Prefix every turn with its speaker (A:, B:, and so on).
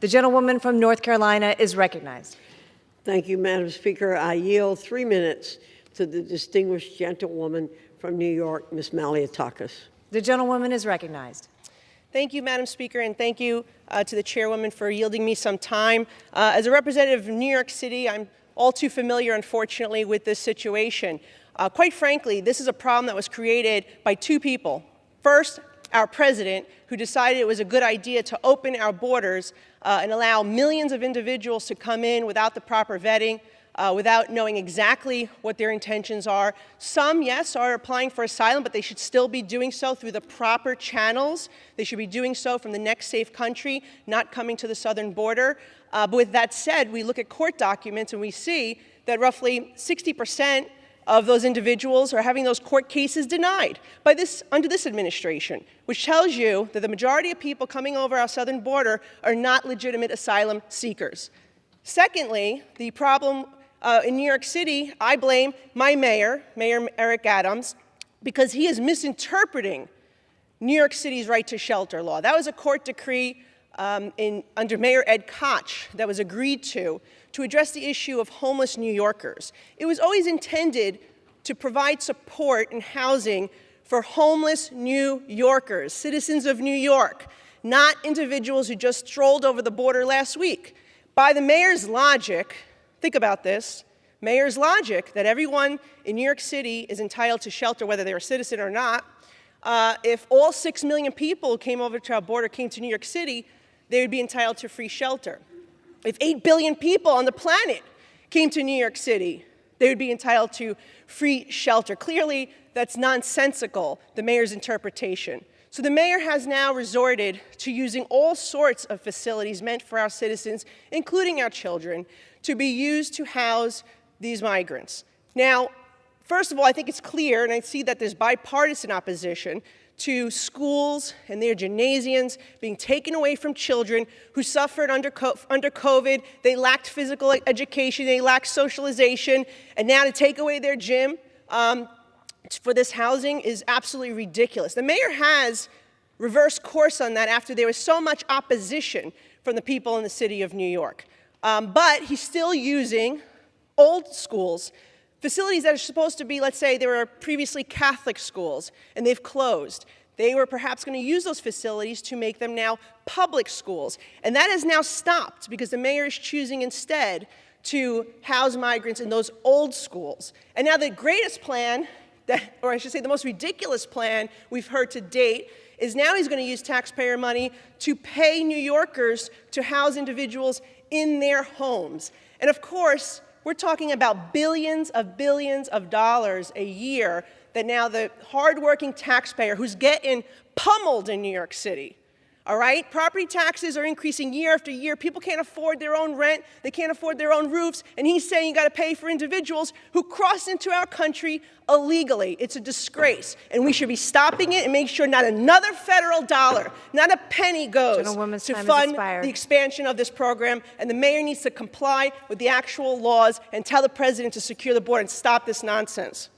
A: The gentlewoman from North Carolina is recognized.
B: Thank you, Madam Speaker. I yield 3 minutes to the distinguished gentlewoman from New York, Ms. Malliotakis.
A: The gentlewoman is recognized.
C: Thank you, Madam Speaker, and thank you to the chairwoman for yielding me some time. As a representative of New York City, I'm all too familiar, unfortunately, with this situation. Quite frankly, this is a problem that was created by two people. First, our president, who decided it was a good idea to open our borders and allow millions of individuals to come in without the proper vetting, without knowing exactly what their intentions are. Some, yes, are applying for asylum, but they should still be doing so through the proper channels. They should be doing so from the next safe country, not coming to the southern border. But with that said, we look at court documents and we see that roughly 60% of those individuals are having those court cases denied by under this administration, which tells you that the majority of people coming over our southern border are not legitimate asylum seekers. Secondly, the problem in New York City, I blame my mayor, Mayor Eric Adams, because he is misinterpreting New York City's right to shelter law. That was a court decree under Mayor Ed Koch that was agreed to address the issue of homeless New Yorkers. It was always intended to provide support and housing for homeless New Yorkers, citizens of New York, not individuals who just strolled over the border last week. By the mayor's logic, think about this, mayor's logic that everyone in New York City is entitled to shelter whether they're a citizen or not, if all 6 million people who came over to our border came to New York City, they would be entitled to free shelter. If 8 billion people on the planet came to New York City, they would be entitled to free shelter. Clearly, that's nonsensical, the mayor's interpretation. So the mayor has now resorted to using all sorts of facilities meant for our citizens, including our children, to be used to house these migrants. Now, first of all, I think it's clear, and I see that there's bipartisan opposition to schools and their gymnasiums being taken away from children who suffered under COVID. They lacked physical education, they lacked socialization, and now to take away their gym for this housing is absolutely ridiculous. The mayor has reversed course on that after there was so much opposition from the people in the city of New York. But he's still using old schools, facilities that are supposed to be, let's say, they were previously Catholic schools, and they've closed. They were perhaps going to use those facilities to make them now public schools. And that has now stopped because the mayor is choosing instead to house migrants in those old schools. And now the greatest plan, or I should say the most ridiculous plan we've heard to date, is now he's going to use taxpayer money to pay New Yorkers to house individuals in their homes. And of course, we're talking about billions of dollars a year that now the hardworking taxpayer who's getting pummeled in New York City, all right? Property taxes are increasing year after year. People can't afford their own rent. They can't afford their own roofs. And he's saying you got to pay for individuals who cross into our country illegally. It's a disgrace. And we should be stopping it and make sure not another federal dollar, not a penny goes to fund the expansion of this program. And the mayor needs to comply with the actual laws and tell the president to secure the border and stop this nonsense.